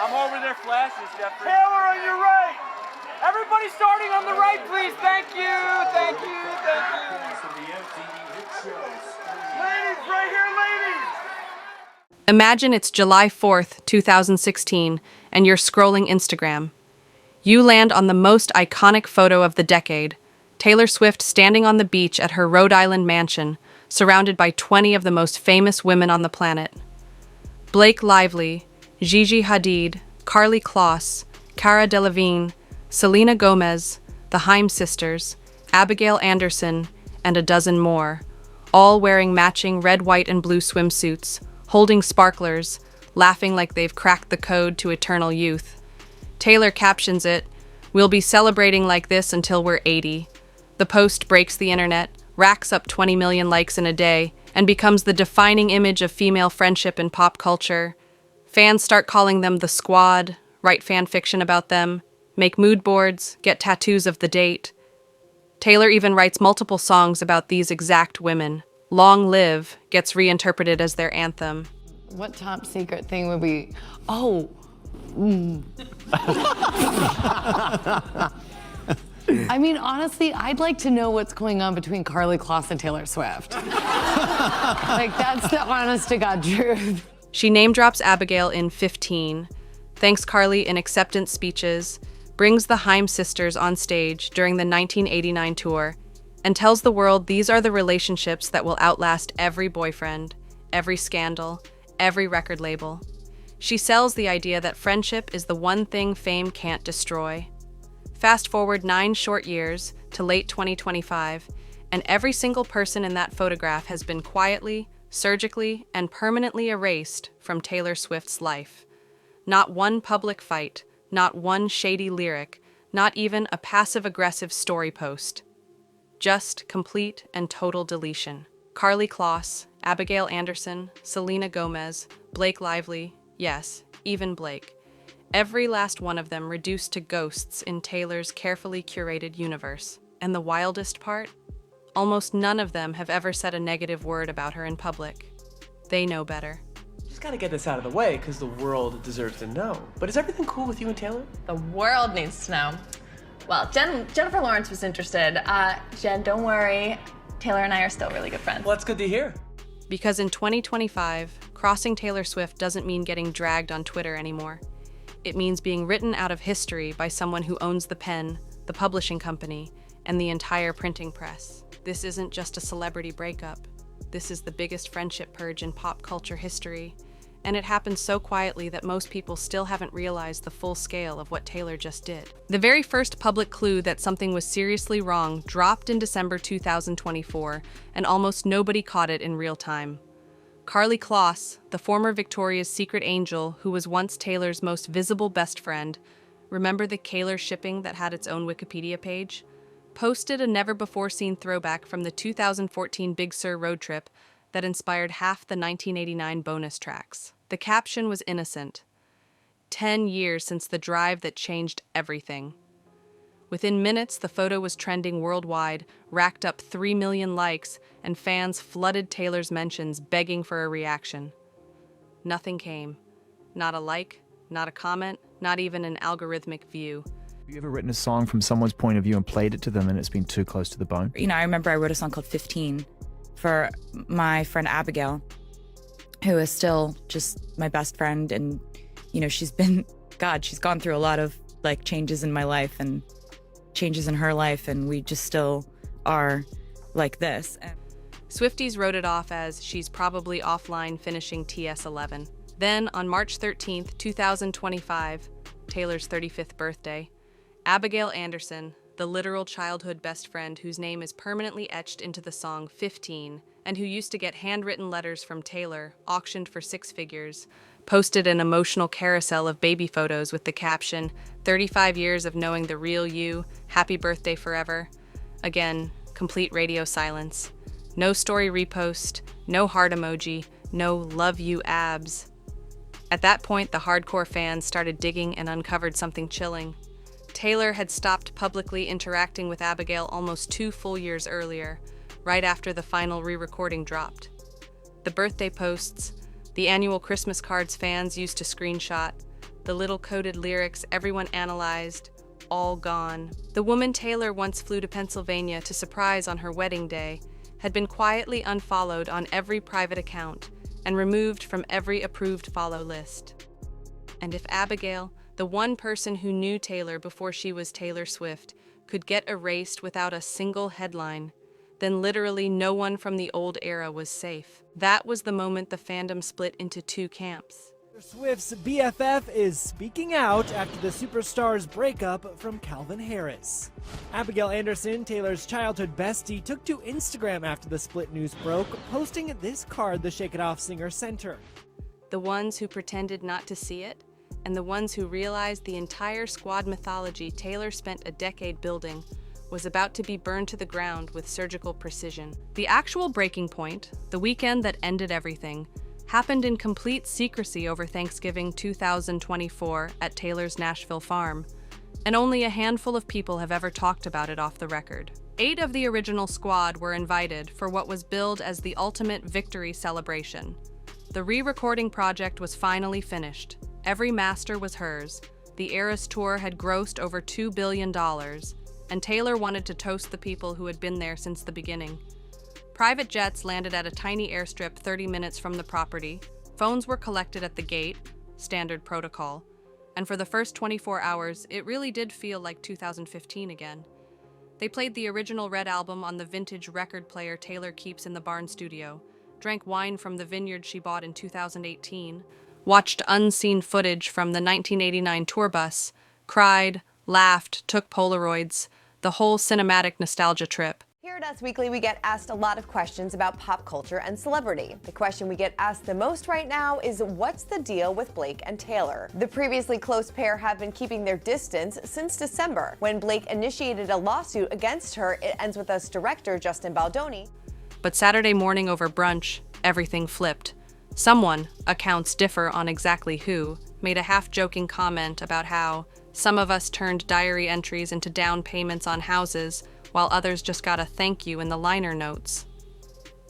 I'm over there flashes, Jeffrey. Taylor, on your right. Everybody starting on the right, please. Thank you, thank you, thank you. Ladies, right here, ladies. Imagine it's July 4th, 2016, and you're scrolling Instagram. You land on the most iconic photo of the decade, Taylor Swift standing on the beach at her Rhode Island mansion, surrounded by 20 of the most famous women on the planet. Blake Lively, Gigi Hadid, Karlie Kloss, Cara Delevingne, Selena Gomez, the Haim sisters, Abigail Anderson, and a dozen more, all wearing matching red, white, and blue swimsuits, holding sparklers, laughing like they've cracked the code to eternal youth. Taylor captions it, "We'll be celebrating like this until we're 80. The post breaks the internet, racks up 20 million likes in a day, and becomes the defining image of female friendship in pop culture. Fans start calling them the Squad, write fan fiction about them, make mood boards, get tattoos of the date. Taylor even writes multiple songs about these exact women. Long Live gets reinterpreted as their anthem. What top secret thing would be? Oh. I mean, honestly, I'd like to know what's going on between Karlie Kloss and Taylor Swift. Like, that's the honest to God truth. She name drops Abigail in 15, thanks Karlie in acceptance speeches, brings the Haim sisters on stage during the 1989 tour, and tells the world these are the relationships that will outlast every boyfriend, every scandal, every record label. She sells the idea that friendship is the one thing fame can't destroy. Fast forward 9 short years to late 2025, and every single person in that photograph has been quietly, surgically, and permanently erased from Taylor Swift's life. Not one public fight, not one shady lyric, not even a passive-aggressive story post. Just complete and total deletion. Karlie Kloss, Abigail Anderson, Selena Gomez, Blake Lively, yes, even Blake. Every last one of them reduced to ghosts in Taylor's carefully curated universe. And the wildest part? Almost none of them have ever said a negative word about her in public. They know better. Just gotta get this out of the way, because the world deserves to know. But is everything cool with you and Taylor? The world needs to know. Well, Jennifer Lawrence was interested. Jen, don't worry. Taylor and I are still really good friends. Well, that's good to hear. Because in 2025, crossing Taylor Swift doesn't mean getting dragged on Twitter anymore. It means being written out of history by someone who owns the pen, the publishing company, and the entire printing press. This isn't just a celebrity breakup. This is the biggest friendship purge in pop culture history. And it happened so quietly that most people still haven't realized the full scale of what Taylor just did. The very first public clue that something was seriously wrong dropped in December 2024, and almost nobody caught it in real time. Karlie Kloss, the former Victoria's Secret angel who was once Taylor's most visible best friend, remember the Kaylor shipping that had its own Wikipedia page? Posted a never-before-seen throwback from the 2014 Big Sur road trip that inspired half the 1989 bonus tracks. The caption was innocent. 10 years since the drive that changed everything. Within minutes, the photo was trending worldwide, racked up 3 million likes, and fans flooded Taylor's mentions begging for a reaction. Nothing came. Not a like, not a comment, not even an algorithmic view. Have you ever written a song from someone's point of view and played it to them and it's been too close to the bone? You know, I remember I wrote a song called 15 for my friend Abigail, who is still just my best friend. And, you know, she's gone through a lot of like changes in my life and changes in her life. And we just still are like this. Swifties wrote it off as she's probably offline finishing TS11. Then on March 13th, 2025, Taylor's 35th birthday, Abigail Anderson, the literal childhood best friend whose name is permanently etched into the song 15, and who used to get handwritten letters from Taylor, auctioned for 6 figures, posted an emotional carousel of baby photos with the caption, 35 years of knowing the real you, happy birthday forever. Again, complete radio silence. No story repost, no heart emoji, no love you abs. At that point, the hardcore fans started digging and uncovered something chilling. Taylor had stopped publicly interacting with Abigail almost 2 full years earlier, right after the final re-recording dropped. The birthday posts, the annual Christmas cards fans used to screenshot, The little coded lyrics everyone analyzed, all gone. The woman Taylor once flew to Pennsylvania to surprise on her wedding day had been quietly unfollowed on every private account and removed from every approved follow list. And if Abigail, the one person who knew Taylor before she was Taylor Swift, could get erased without a single headline, then literally no one from the old era was safe. That was the moment the fandom split into two camps. Swift's BFF is speaking out after the superstar's breakup from Calvin Harris. Abigail Anderson, Taylor's childhood bestie, took to Instagram after the split news broke, posting this card the Shake It Off singer sent her. The ones who pretended not to see it, and the ones who realized the entire squad mythology Taylor spent a decade building was about to be burned to the ground with surgical precision. The actual breaking point, the weekend that ended everything, happened in complete secrecy over Thanksgiving 2024 at Taylor's Nashville farm, and only a handful of people have ever talked about it off the record. 8 of the original squad were invited for what was billed as the ultimate victory celebration. The re-recording project was finally finished. Every master was hers. The Eras Tour had grossed over $2 billion, and Taylor wanted to toast the people who had been there since the beginning. Private jets landed at a tiny airstrip 30 minutes from the property. Phones were collected at the gate, standard protocol. And for the first 24 hours, it really did feel like 2015 again. They played the original Red album on the vintage record player Taylor keeps in the barn studio, drank wine from the vineyard she bought in 2018, watched unseen footage from the 1989 tour bus, cried, laughed, took Polaroids, the whole cinematic nostalgia trip. Here at Us Weekly, we get asked a lot of questions about pop culture and celebrity. The question we get asked the most right now is, what's the deal with Blake and Taylor? The previously close pair have been keeping their distance since December, when Blake initiated a lawsuit against her. It ends with Us director Justin Baldoni. But Saturday morning over brunch, everything flipped. Someone, accounts differ on exactly who, made a half-joking comment about how some of us turned diary entries into down payments on houses, while others just got a thank you in the liner notes.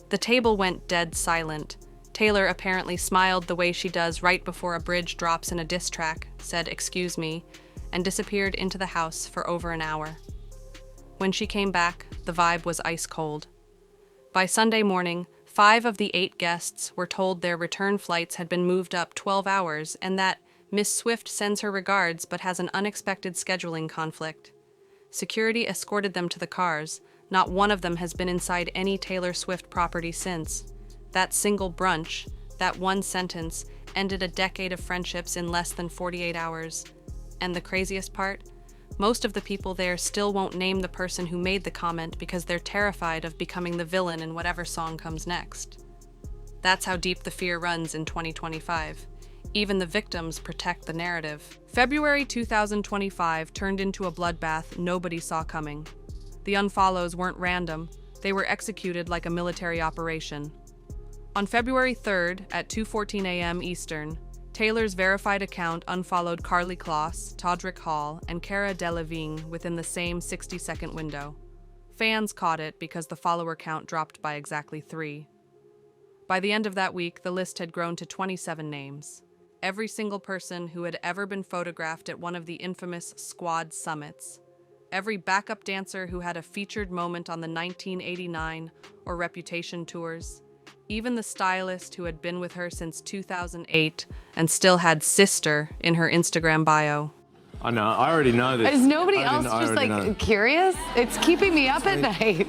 The table went dead silent. Taylor apparently smiled the way she does right before a bridge drops in a diss track, said "excuse me," and disappeared into the house for over an hour. When she came back, the vibe was ice cold. By Sunday morning, 5 of the 8 guests were told their return flights had been moved up 12 hours and that Miss Swift sends her regards but has an unexpected scheduling conflict. Security escorted them to the cars. Not one of them has been inside any Taylor Swift property since. That single brunch, that one sentence, ended a decade of friendships in less than 48 hours. And the craziest part? Most of the people there still won't name the person who made the comment because they're terrified of becoming the villain in whatever song comes next. That's how deep the fear runs in 2025. Even the victims protect the narrative. February 2025 turned into a bloodbath nobody saw coming. The unfollows weren't random. They were executed like a military operation. On February 3rd at 2:14 a.m. Eastern, Taylor's verified account unfollowed Karlie Kloss, Todrick Hall, and Cara Delevingne within the same 60-second window. Fans caught it because the follower count dropped by exactly 3. By the end of that week, the list had grown to 27 names. Every single person who had ever been photographed at one of the infamous squad summits. Every backup dancer who had a featured moment on the 1989 or Reputation tours. Even the stylist who had been with her since 2008 and still had "sister" in her Instagram bio. I know, I already know this. Is nobody else just curious? It's keeping me up at night.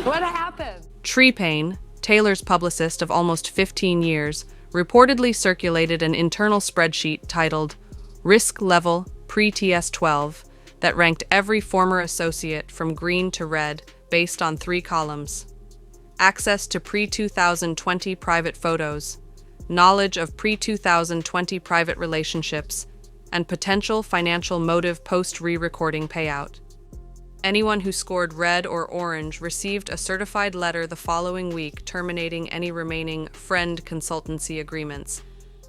What happened? T-Pain, Taylor's publicist of almost 15 years, reportedly circulated an internal spreadsheet titled Risk Level Pre-TS12 that ranked every former associate from green to red based on 3 columns. Access to pre-2020 private photos, knowledge of pre-2020 private relationships, and potential financial motive post-re-recording payout. Anyone who scored red or orange received a certified letter the following week terminating any remaining friend consultancy agreements.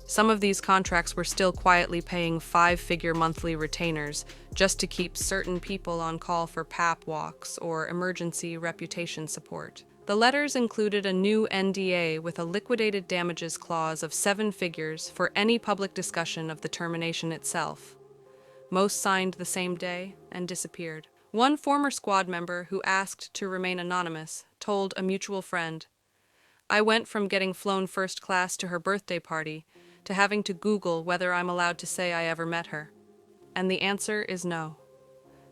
Some of these contracts were still quietly paying 5-figure monthly retainers just to keep certain people on call for PAP walks or emergency reputation support. The letters included a new NDA with a liquidated damages clause of 7 figures for any public discussion of the termination itself. Most signed the same day and disappeared. One former squad member who asked to remain anonymous told a mutual friend, "I went from getting flown first class to her birthday party to having to Google whether I'm allowed to say I ever met her. And the answer is no.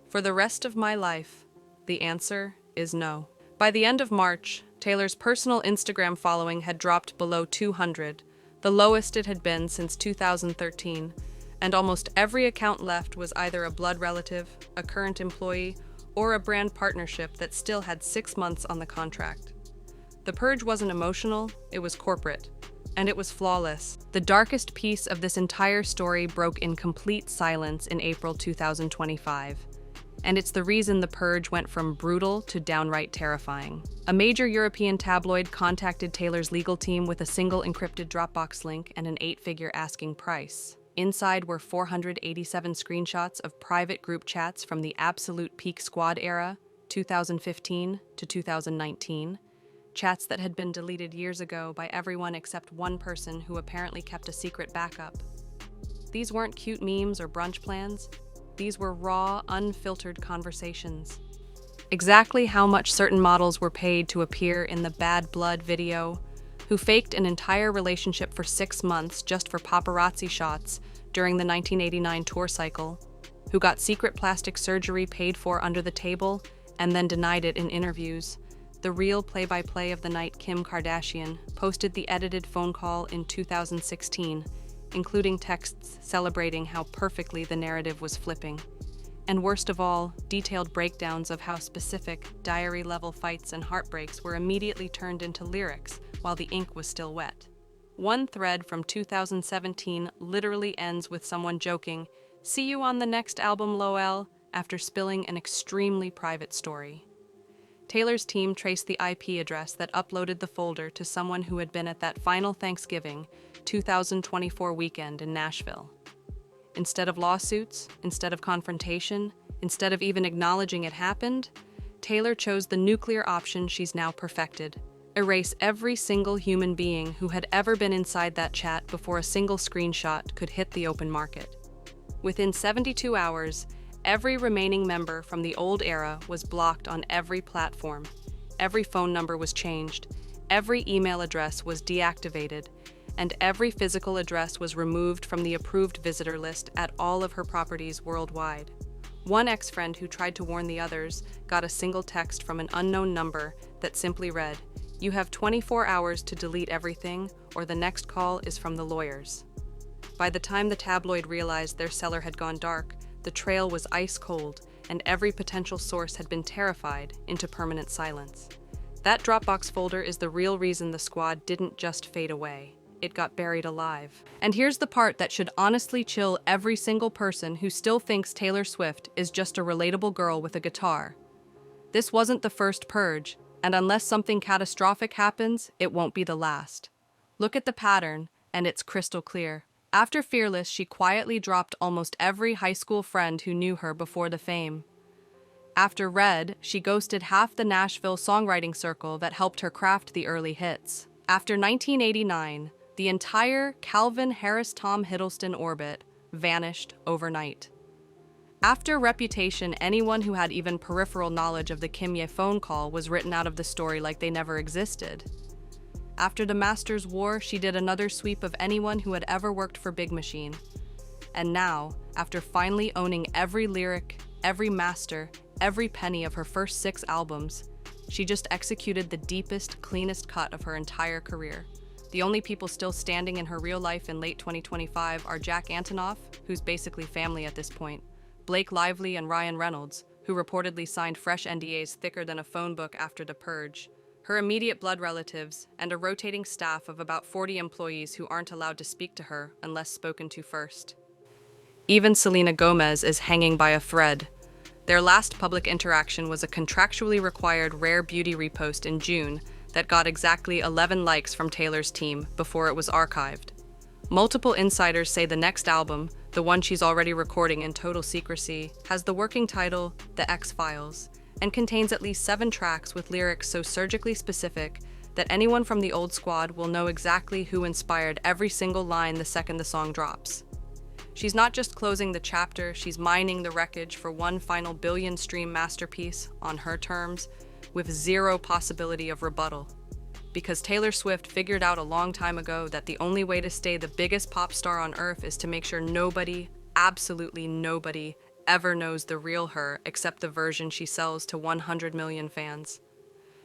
For the rest of my life, the answer is no." By the end of March, Taylor's personal Instagram following had dropped below 200, the lowest it had been since 2013, and almost every account left was either a blood relative, a current employee, or a brand partnership that still had 6 months on the contract. The purge wasn't emotional, it was corporate, and it was flawless. The darkest piece of this entire story broke in complete silence in April 2025. And it's the reason the purge went from brutal to downright terrifying. A major European tabloid contacted Taylor's legal team with a single encrypted Dropbox link and an 8-figure asking price. Inside were 487 screenshots of private group chats from the absolute peak squad era, 2015 to 2019, chats that had been deleted years ago by everyone except one person who apparently kept a secret backup. These weren't cute memes or brunch plans. These were raw, unfiltered conversations. Exactly how much certain models were paid to appear in the Bad Blood video, who faked an entire relationship for 6 months just for paparazzi shots during the 1989 tour cycle, who got secret plastic surgery paid for under the table and then denied it in interviews. The real play-by-play of the night, Kim Kardashian, posted the edited phone call in 2016, including texts celebrating how perfectly the narrative was flipping. And worst of all, detailed breakdowns of how specific, diary-level fights and heartbreaks were immediately turned into lyrics while the ink was still wet. One thread from 2017 literally ends with someone joking, "See you on the next album, Lowell," after spilling an extremely private story. Taylor's team traced the IP address that uploaded the folder to someone who had been at that final Thanksgiving 2024 weekend in Nashville. Instead of lawsuits, instead of confrontation, instead of even acknowledging it happened, Taylor chose the nuclear option she's now perfected: erase every single human being who had ever been inside that chat before a single screenshot could hit the open market. Within 72 hours, every remaining member from the old era was blocked on every platform. Every phone number was changed, every email address was deactivated, and every physical address was removed from the approved visitor list at all of her properties worldwide. One ex-friend who tried to warn the others got a single text from an unknown number that simply read, "You have 24 hours to delete everything, or the next call is from the lawyers." By the time the tabloid realized their cellar had gone dark, the trail was ice cold, and every potential source had been terrified into permanent silence. That Dropbox folder is the real reason the squad didn't just fade away. It got buried alive. And here's the part that should honestly chill every single person who still thinks Taylor Swift is just a relatable girl with a guitar. This wasn't the first purge, and unless something catastrophic happens, it won't be the last. Look at the pattern, and it's crystal clear. After Fearless, she quietly dropped almost every high school friend who knew her before the fame. After Red, she ghosted half the Nashville songwriting circle that helped her craft the early hits. After 1989, the entire Calvin Harris-Tom Hiddleston orbit vanished overnight. After Reputation, anyone who had even peripheral knowledge of the Kimye phone call was written out of the story like they never existed. After the Masters War, she did another sweep of anyone who had ever worked for Big Machine. And now, after finally owning every lyric, every master, every penny of her first 6 albums, she just executed the deepest, cleanest cut of her entire career. The only people still standing in her real life in late 2025 are Jack Antonoff, who's basically family at this point, Blake Lively and Ryan Reynolds, who reportedly signed fresh NDAs thicker than a phone book after the purge, her immediate blood relatives, and a rotating staff of about 40 employees who aren't allowed to speak to her unless spoken to first. Even Selena Gomez is hanging by a thread. Their last public interaction was a contractually required rare beauty repost in June that got exactly 11 likes from Taylor's team before it was archived. Multiple insiders say the next album, the one she's already recording in total secrecy, has the working title The X-Files, and contains at least 7 tracks with lyrics so surgically specific that anyone from the old squad will know exactly who inspired every single line the second the song drops. She's not just closing the chapter, she's mining the wreckage for one final billion-stream masterpiece on her terms, with zero possibility of rebuttal. Because Taylor Swift figured out a long time ago that the only way to stay the biggest pop star on earth is to make sure nobody, absolutely nobody, ever knows the real her except the version she sells to 100 million fans.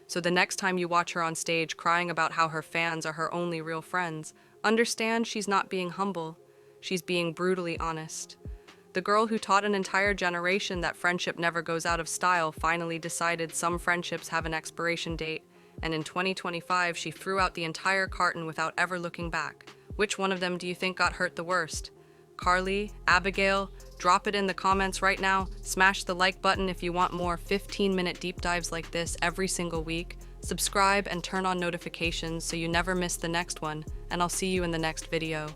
So the next time you watch her on stage crying about how her fans are her only real friends, understand she's not being humble, she's being brutally honest. The girl who taught an entire generation that friendship never goes out of style finally decided some friendships have an expiration date, and in 2025 she threw out the entire carton without ever looking back. Which one of them do you think got hurt the worst? Karlie? Abigail? Drop it in the comments right now. Smash the like button if you want more 15-minute deep dives like this every single week. Subscribe and turn on notifications so you never miss the next one, and I'll see you in the next video.